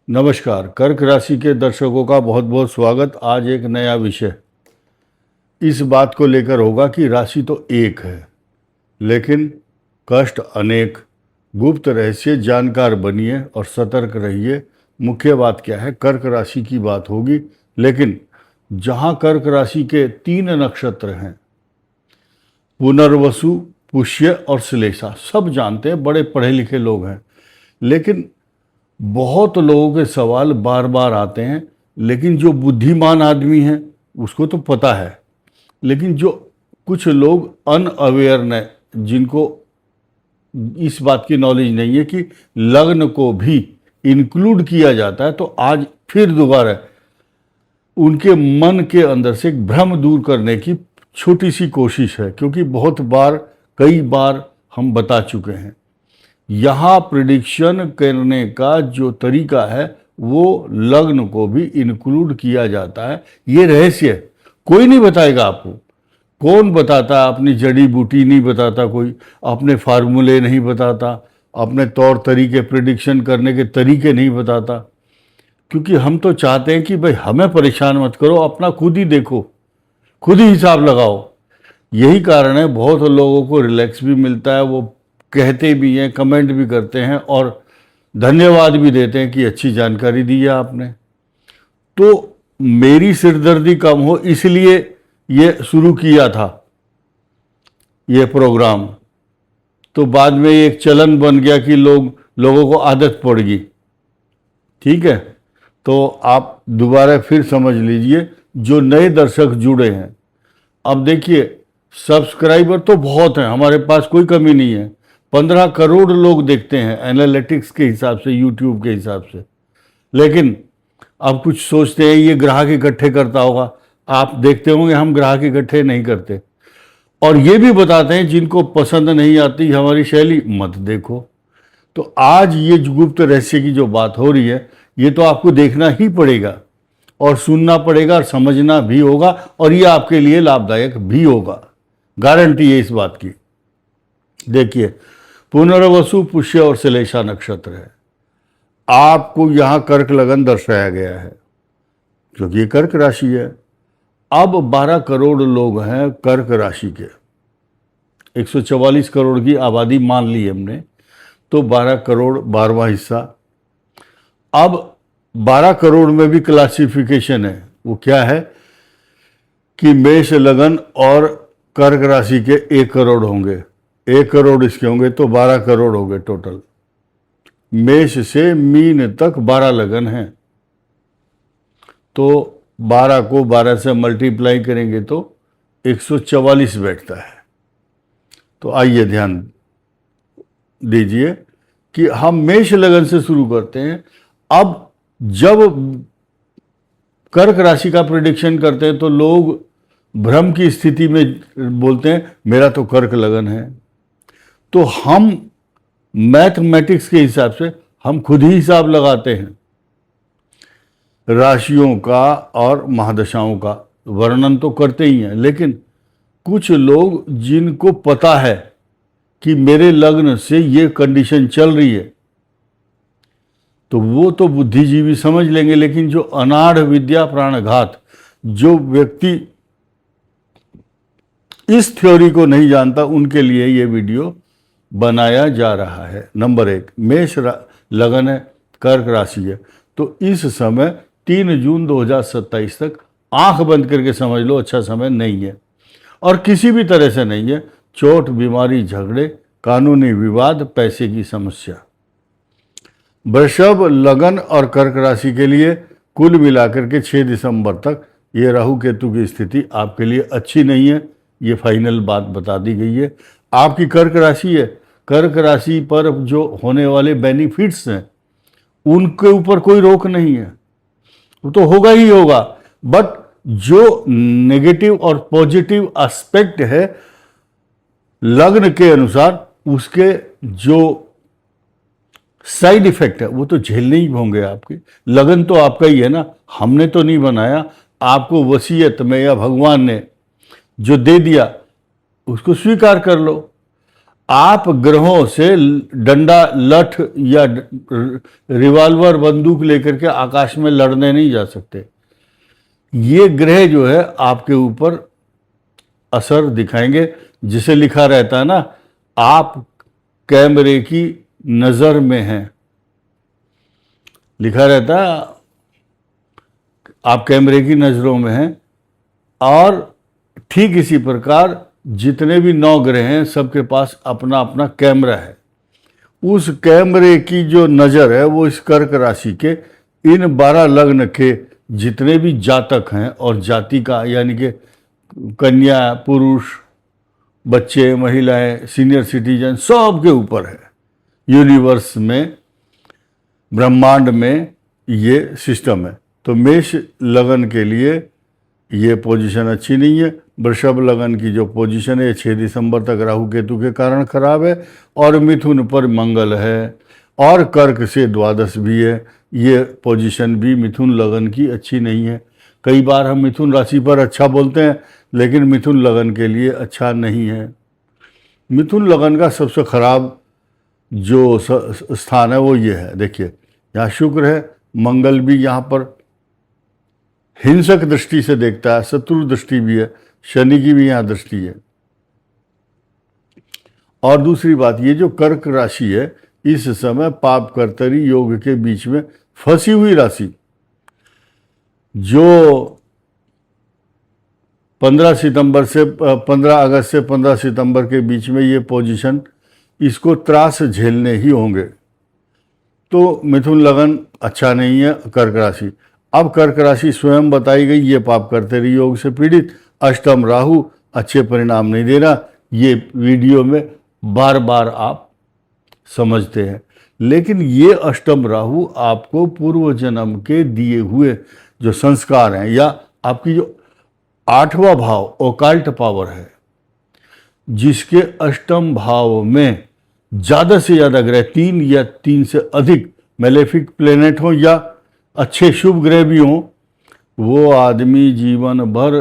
नमस्कार। कर्क राशि के दर्शकों का बहुत बहुत स्वागत। आज एक नया विषय इस बात को लेकर होगा कि राशि तो एक है लेकिन कष्ट अनेक। गुप्त रहस्य जानकार बनिए और सतर्क रहिए। मुख्य बात क्या है, कर्क राशि की बात होगी। लेकिन जहां कर्क राशि के 3 नक्षत्र हैं, पुनर्वसु, पुष्य और श्लेषा, सब जानते हैं, बड़े पढ़े लिखे लोग हैं। लेकिन बहुत लोगों के सवाल बार बार आते हैं, लेकिन जो बुद्धिमान आदमी है उसको तो पता है। लेकिन जो कुछ लोग अनअवेयर ने, जिनको इस बात की नॉलेज नहीं है कि लग्न को भी इंक्लूड किया जाता है, तो आज फिर दोबारा उनके मन के अंदर से एक भ्रम दूर करने की छोटी सी कोशिश है। क्योंकि बहुत बार, कई बार हम बता चुके हैं, यहाँ प्रिडिक्शन करने का जो तरीका है वो लग्न को भी इंक्लूड किया जाता है। ये रहस्य कोई नहीं बताएगा आपको। कौन बताता है? अपनी जड़ी बूटी नहीं बताता कोई, अपने फार्मूले नहीं बताता, अपने तौर तरीके, प्रिडिक्शन करने के तरीके नहीं बताता। क्योंकि हम तो चाहते हैं कि भाई हमें परेशान मत करो, अपना खुद ही देखो, खुद ही हिसाब लगाओ। यही कारण है बहुत लोगों को रिलैक्स भी मिलता है, वो कहते भी हैं, कमेंट भी करते हैं और धन्यवाद भी देते हैं कि अच्छी जानकारी दी है आपने। तो मेरी सिरदर्दी कम हो इसलिए ये शुरू किया था ये प्रोग्राम। तो बाद में एक चलन बन गया कि लोगों को आदत पड़ गई। ठीक है, तो आप दोबारा फिर समझ लीजिए, जो नए दर्शक जुड़े हैं। अब देखिए, सब्सक्राइबर तो बहुत हैं, हमारे पास कोई कमी नहीं है। 15 करोड़ लोग देखते हैं एनालिटिक्स के हिसाब से, यूट्यूब के हिसाब से। लेकिन अब कुछ सोचते हैं ये ग्राहक इकट्ठे करता होगा। आप देखते होंगे हम ग्राहक इकट्ठे नहीं करते। और ये भी बताते हैं जिनको पसंद नहीं आती हमारी शैली, मत देखो। तो आज ये गुप्त रहस्य की जो बात हो रही है, ये तो आपको देखना ही पड़ेगा और सुनना पड़ेगा और समझना भी होगा, और ये आपके लिए लाभदायक भी होगा। गारंटी है इस बात की। देखिए, पुनर्वसु, पुष्य और श्लेषा नक्षत्र है। आपको यहां कर्क लगन दर्शाया गया है क्योंकि ये कर्क राशि है। अब 12 करोड़ लोग हैं कर्क राशि के। 144 करोड़ की आबादी मान ली हमने, तो 12 करोड़ 12वां हिस्सा। अब 12 करोड़ में भी क्लासिफिकेशन है। वो क्या है कि मेष लगन और कर्क राशि के 1 करोड़ होंगे, 1 करोड़ इसके होंगे, तो 12 करोड़ हो गए टोटल। मेष से मीन तक 12 लगन हैं, तो 12 को 12 से मल्टीप्लाई करेंगे तो 144 बैठता है। तो आइए ध्यान दीजिए कि हम मेष लगन से शुरू करते हैं। अब जब कर्क राशि का प्रेडिक्शन करते हैं तो लोग भ्रम की स्थिति में बोलते हैं मेरा तो कर्क लगन है। तो हम मैथमेटिक्स के हिसाब से हम खुद ही हिसाब लगाते हैं राशियों का और महादशाओं का, वर्णन तो करते ही हैं। लेकिन कुछ लोग जिनको पता है कि मेरे लग्न से ये कंडीशन चल रही है, तो वो तो बुद्धिजीवी समझ लेंगे। लेकिन जो अनाढ़ विद्या प्राणघात, जो व्यक्ति इस थ्योरी को नहीं जानता, उनके लिए ये वीडियो बनाया जा रहा है। नंबर 1, मेष लगन है, कर्क राशि है, तो इस समय 3 जून 2027 तक आंख बंद करके समझ लो अच्छा समय नहीं है, और किसी भी तरह से नहीं है। चोट, बीमारी, झगड़े, कानूनी विवाद, पैसे की समस्या। वृषभ लगन और कर्क राशि के लिए कुल मिलाकर के 6 दिसंबर तक ये राहु केतु की स्थिति आपके लिए अच्छी नहीं है। ये फाइनल बात बता दी गई है। आपकी कर्क राशि है, कर्क राशि पर जो होने वाले बेनिफिट्स हैं उनके ऊपर कोई रोक नहीं है, वो तो होगा ही होगा। बट जो नेगेटिव और पॉजिटिव एस्पेक्ट है लग्न के अनुसार, उसके जो साइड इफेक्ट है वो तो झेलने ही होंगे आपके। लगन तो आपका ही है ना, हमने तो नहीं बनाया। आपको वसीयत में या भगवान ने जो दे दिया उसको स्वीकार कर लो। आप ग्रहों से डंडा लठ या रिवॉल्वर बंदूक लेकर के आकाश में लड़ने नहीं जा सकते। ये ग्रह जो है आपके ऊपर असर दिखाएंगे। जिसे लिखा रहता है ना, आप कैमरे की नजर में हैं, लिखा रहता है आप कैमरे की नजरों में हैं। और ठीक इसी प्रकार जितने भी 9 ग्रह हैं सबके पास अपना अपना कैमरा है। उस कैमरे की जो नज़र है वो इस कर्क राशि के इन 12 लग्न के जितने भी जातक हैं और जाति का, यानी कि कन्या, पुरुष, बच्चे, महिलाएं, सीनियर सिटीजन, सब के ऊपर है। यूनिवर्स में, ब्रह्मांड में ये सिस्टम है। तो मेष लगन के लिए ये पोजीशन अच्छी नहीं है। वृषभ लगन की जो पोजीशन है 6 दिसंबर तक राहु केतु के कारण खराब है, और मिथुन पर मंगल है, और कर्क से द्वादश भी है। ये पोजीशन भी मिथुन लगन की अच्छी नहीं है। कई बार हम मिथुन राशि पर अच्छा बोलते हैं, लेकिन मिथुन लगन के लिए अच्छा नहीं है। मिथुन लगन का सबसे खराब जो स्थान है वो ये है, देखिए यहाँ शुक्र है, मंगल भी यहाँ पर हिंसक दृष्टि से देखता है, शत्रु दृष्टि भी है, शनि की भी यहाँ दृष्टि है। और दूसरी बात, ये जो कर्क राशि है इस समय पाप कर्तरी योग के बीच में फंसी हुई राशि, जो 15 अगस्त से 15 सितंबर के बीच में ये पोजीशन, इसको त्रास झेलने ही होंगे। तो मिथुन लगन अच्छा नहीं है, कर्क राशि। अब कर्क राशि स्वयं बताई गई, ये पाप कर्तरी योग से पीड़ित, अष्टम राहु अच्छे परिणाम नहीं दे रहा। ये वीडियो में बार बार आप समझते हैं, लेकिन ये अष्टम राहु आपको पूर्व जन्म के दिए हुए जो संस्कार हैं, या आपकी जो 8वां भाव ओकाल्ट पावर है, जिसके अष्टम भाव में ज़्यादा से ज़्यादा ग्रह 3 या 3 से अधिक मेलेफिक प्लेनेट हो या अच्छे शुभ ग्रह भी हों, वो आदमी जीवन भर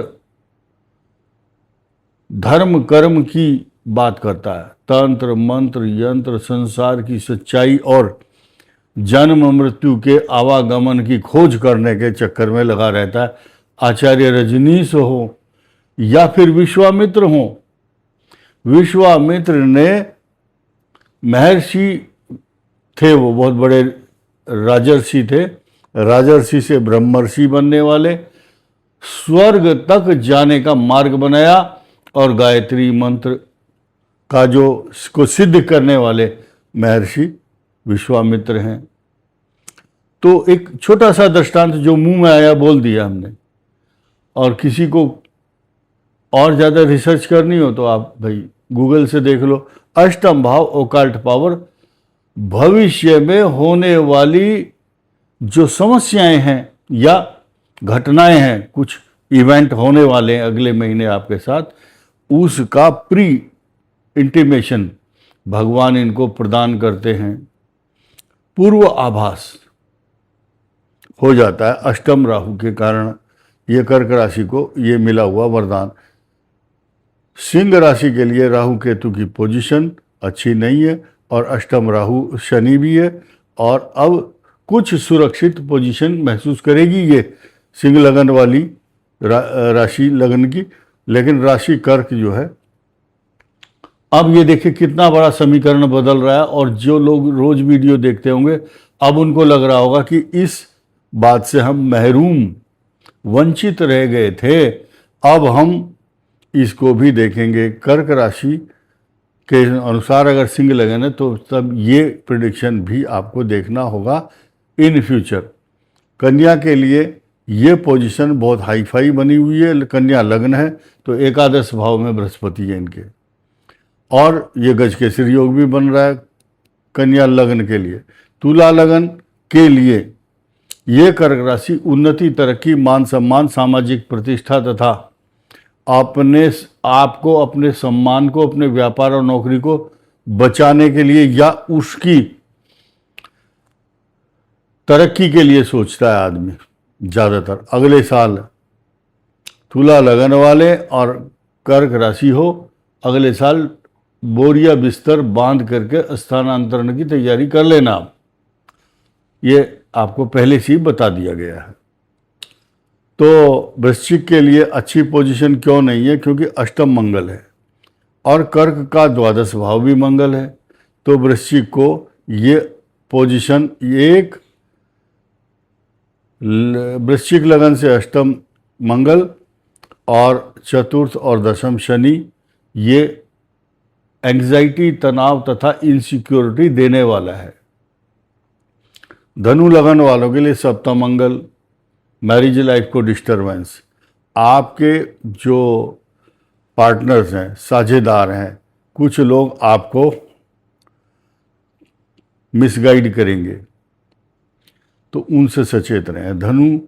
धर्म कर्म की बात करता है। तंत्र मंत्र यंत्र, संसार की सच्चाई और जन्म मृत्यु के आवागमन की खोज करने के चक्कर में लगा रहता है। आचार्य रजनीश हो या फिर विश्वामित्र हो, विश्वामित्र ने महर्षि थे, वो बहुत बड़े राजर्षि थे, राजर्षि से ब्रह्मर्षि बनने वाले, स्वर्ग तक जाने का मार्ग बनाया, और गायत्री मंत्र का जो को सिद्ध करने वाले महर्षि विश्वामित्र हैं। तो एक छोटा सा दृष्टांत जो मुंह में आया बोल दिया हमने, और किसी को और ज़्यादा रिसर्च करनी हो तो आप भाई गूगल से देख लो। अष्टम भाव ओकाल्ट पावर भविष्य में होने वाली जो समस्याएं हैं या घटनाएं हैं, कुछ इवेंट होने वाले हैं अगले महीने आपके साथ, उसका प्री इंटीमेशन भगवान इनको प्रदान करते हैं। पूर्व आभास हो जाता है अष्टम राहु के कारण। ये कर्क राशि को ये मिला हुआ वरदान। सिंह राशि के लिए राहु केतु की पोजीशन अच्छी नहीं है, और अष्टम राहु शनि भी है, और अब कुछ सुरक्षित पोजीशन महसूस करेगी ये सिंह लगन वाली राशि लगन की। लेकिन राशि कर्क जो है, अब ये देखिए कितना बड़ा समीकरण बदल रहा है। और जो लोग रोज वीडियो देखते होंगे, अब उनको लग रहा होगा कि इस बात से हम महरूम वंचित रह गए थे, अब हम इसको भी देखेंगे। कर्क राशि के अनुसार अगर सिंह लगन है तो तब ये प्रिडिक्शन भी आपको देखना होगा इन फ्यूचर। कन्या के लिए ये पोजीशन बहुत हाई फाई बनी हुई है। कन्या लग्न है तो एकादश भाव में बृहस्पति है इनके, और ये गज केसरी योग भी बन रहा है कन्या लग्न के लिए। तुला लगन के लिए ये कर्क राशि उन्नति, तरक्की, मान सम्मान, सामाजिक प्रतिष्ठा तथा अपने आपको, अपने सम्मान को, अपने व्यापार और नौकरी को बचाने के लिए या उसकी तरक्की के लिए सोचता है आदमी ज़्यादातर। अगले साल तुला लगन वाले और कर्क राशि हो, अगले साल बोरिया बिस्तर बांध करके स्थानांतरण की तैयारी कर लेना आप। ये आपको पहले से ही बता दिया गया है। तो वृश्चिक के लिए अच्छी पोजीशन क्यों नहीं है? क्योंकि अष्टम मंगल है और कर्क का द्वादश भाव भी मंगल है। तो वृश्चिक को ये पोजीशन, एक वृश्चिक लगन से अष्टम मंगल और चतुर्थ और दशम शनि, ये एंग्जाइटी, तनाव तथा इनसिक्योरिटी देने वाला है। धनु लगन वालों के लिए सप्तम मंगल, मैरिज लाइफ को डिस्टरबेंस, आपके जो पार्टनर्स हैं, साझेदार हैं, कुछ लोग आपको मिसगाइड करेंगे, तो उनसे सचेत रहें। धनु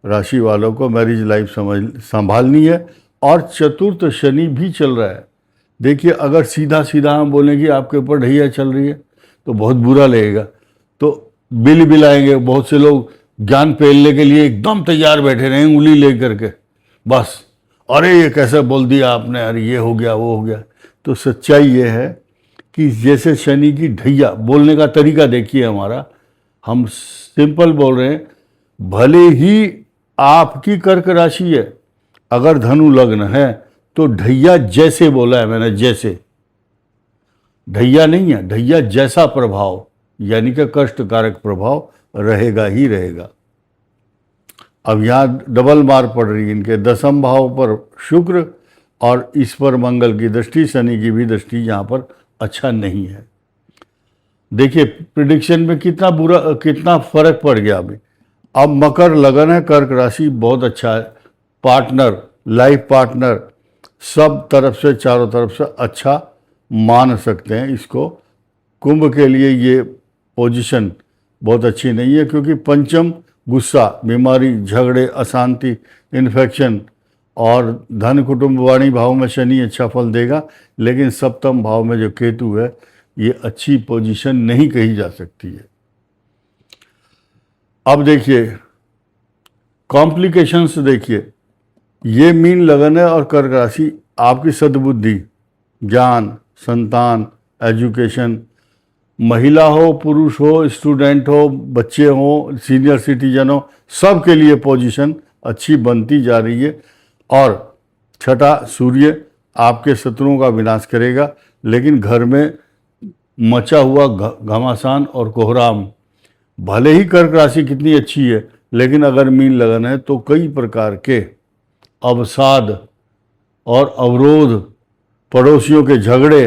राशि वालों को मैरिज लाइफ संभालनी है। और चतुर्थ शनि भी चल रहा है। देखिए, अगर सीधा सीधा हम बोलें कि आपके ऊपर ढैया चल रही है तो बहुत बुरा लगेगा, तो बिल बिलाएंगे। बहुत से लोग ज्ञान पेलने के लिए एकदम तैयार बैठे रहे, उंगली लेकर के, बस अरे ये कैसे बोल दिया आपने, अरे ये हो गया वो हो गया। तो सच्चाई ये है कि जैसे शनि की ढैया, बोलने का तरीका देखिए हमारा, हम सिंपल बोल रहे हैं। भले ही आपकी कर्क राशि है, अगर धनु लग्न है तो ढैया जैसे बोला है मैंने, जैसे, ढैया नहीं है, ढैया जैसा प्रभाव, यानी कि कष्टकारक प्रभाव रहेगा ही रहेगा। अब यहाँ डबल मार पड़ रही है इनके दसम भाव पर शुक्र और इस पर मंगल की दृष्टि, शनि की भी दृष्टि यहाँ पर अच्छा नहीं है। देखिए प्रिडिक्शन में कितना फर्क पड़ गया अभी। अब मकर लगन है, कर्क राशि बहुत अच्छा है, पार्टनर, लाइफ पार्टनर सब तरफ से, चारों तरफ से अच्छा मान सकते हैं इसको। कुंभ के लिए ये पोजीशन बहुत अच्छी नहीं है, क्योंकि पंचम गुस्सा, बीमारी, झगड़े, अशांति, इन्फेक्शन, और धन कुटुंब वाणी भाव में शनि अच्छा फल देगा, लेकिन सप्तम भाव में जो केतु है ये अच्छी पोजीशन नहीं कही जा सकती है। अब देखिए कॉम्प्लिकेशंस, देखिए ये मीन लगन है और कर्क राशि, आपकी सद्बुद्धि, ज्ञान, संतान, एजुकेशन, महिला हो, पुरुष हो, स्टूडेंट हो, बच्चे हो, सीनियर सिटीजन हो, सब के लिए पोजीशन अच्छी बनती जा रही है। और छठा सूर्य आपके शत्रुओं का विनाश करेगा, लेकिन घर में मचा हुआ घमासान और कोहराम, भले ही कर्क राशि कितनी अच्छी है, लेकिन अगर मीन लगन है तो कई प्रकार के अवसाद और अवरोध, पड़ोसियों के झगड़े,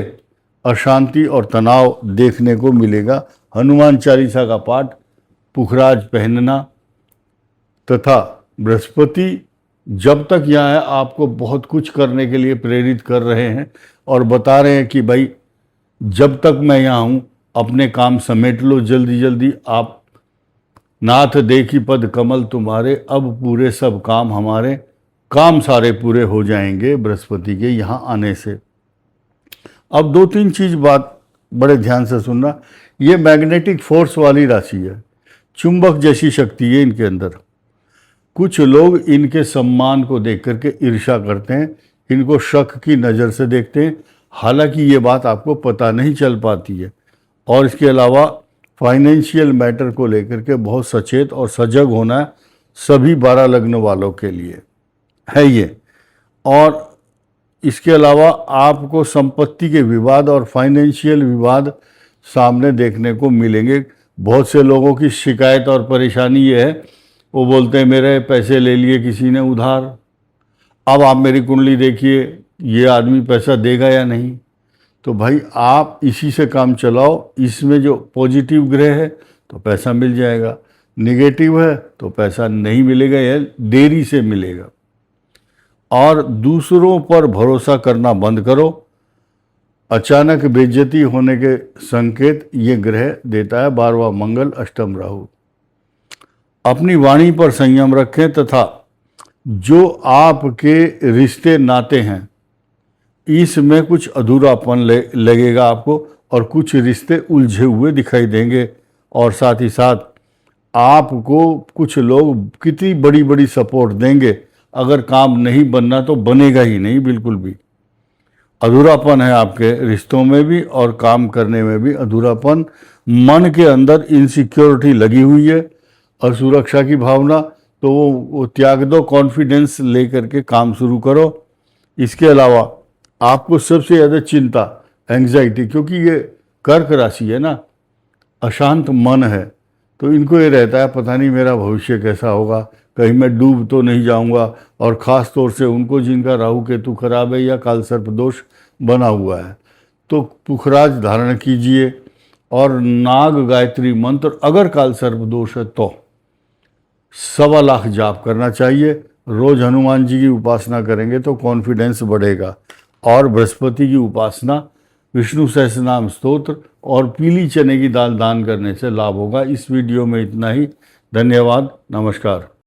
अशांति और तनाव देखने को मिलेगा। हनुमान चालीसा का पाठ, पुखराज पहनना, तथा बृहस्पति जब तक यहाँ है आपको बहुत कुछ करने के लिए प्रेरित कर रहे हैं और बता रहे हैं कि भाई जब तक मैं यहाँ हूँ अपने काम समेट लो जल्दी जल्दी, आप नाथ देखी पद कमल तुम्हारे, अब पूरे सब काम हमारे, काम सारे पूरे हो जाएंगे बृहस्पति के यहाँ आने से। अब दो तीन चीज बात बड़े ध्यान से सुनना, ये मैग्नेटिक फोर्स वाली राशि है, चुंबक जैसी शक्ति है इनके अंदर। कुछ लोग इनके सम्मान को देख करके ईर्ष्या करते हैं, इनको शक की नज़र से देखते हैं, हालांकि ये बात आपको पता नहीं चल पाती है। और इसके अलावा फाइनेंशियल मैटर को लेकर के बहुत सचेत और सजग होना है सभी 12 लग्न वालों के लिए है ये। और इसके अलावा आपको संपत्ति के विवाद और फाइनेंशियल विवाद सामने देखने को मिलेंगे। बहुत से लोगों की शिकायत और परेशानी ये है, वो बोलते हैं मेरे पैसे ले लिए किसी ने उधार, अब आप मेरी कुंडली देखिए ये आदमी पैसा देगा या नहीं। तो भाई आप इसी से काम चलाओ, इसमें जो पॉजिटिव ग्रह है तो पैसा मिल जाएगा, नेगेटिव है तो पैसा नहीं मिलेगा या देरी से मिलेगा। और दूसरों पर भरोसा करना बंद करो, अचानक बेइज्जती होने के संकेत ये ग्रह देता है 12वां मंगल, अष्टम राहु। अपनी वाणी पर संयम रखें तथा जो आपके रिश्ते नाते हैं इसमें कुछ अधूरापन लगेगा आपको और कुछ रिश्ते उलझे हुए दिखाई देंगे। और साथ ही साथ आपको कुछ लोग कितनी बड़ी बड़ी सपोर्ट देंगे, अगर काम नहीं बनना तो बनेगा ही नहीं बिल्कुल भी। अधूरापन है आपके रिश्तों में भी और काम करने में भी अधूरापन, मन के अंदर इनसिक्योरिटी लगी हुई है और सुरक्षा की भावना, तो वो त्याग दो, कॉन्फिडेंस लेकर के काम शुरू करो। इसके अलावा आपको सबसे ज़्यादा चिंता, एंग्जाइटी, क्योंकि ये कर्क राशि है ना, अशांत मन है, तो इनको ये रहता है पता नहीं मेरा भविष्य कैसा होगा, कहीं मैं डूब तो नहीं जाऊंगा। और ख़ास तौर से उनको जिनका राहु केतु खराब है या काल सर्प दोष बना हुआ है, तो पुखराज धारण कीजिए और नाग गायत्री मंत्र, अगर काल सर्प दोष है तो 1.25 लाख जाप करना चाहिए। रोज हनुमान जी की उपासना करेंगे तो कॉन्फिडेंस बढ़ेगा। और बृहस्पति की उपासना, विष्णु सहस्रनाम स्तोत्र और पीली चने की दाल दान करने से लाभ होगा। इस वीडियो में इतना ही। धन्यवाद, नमस्कार।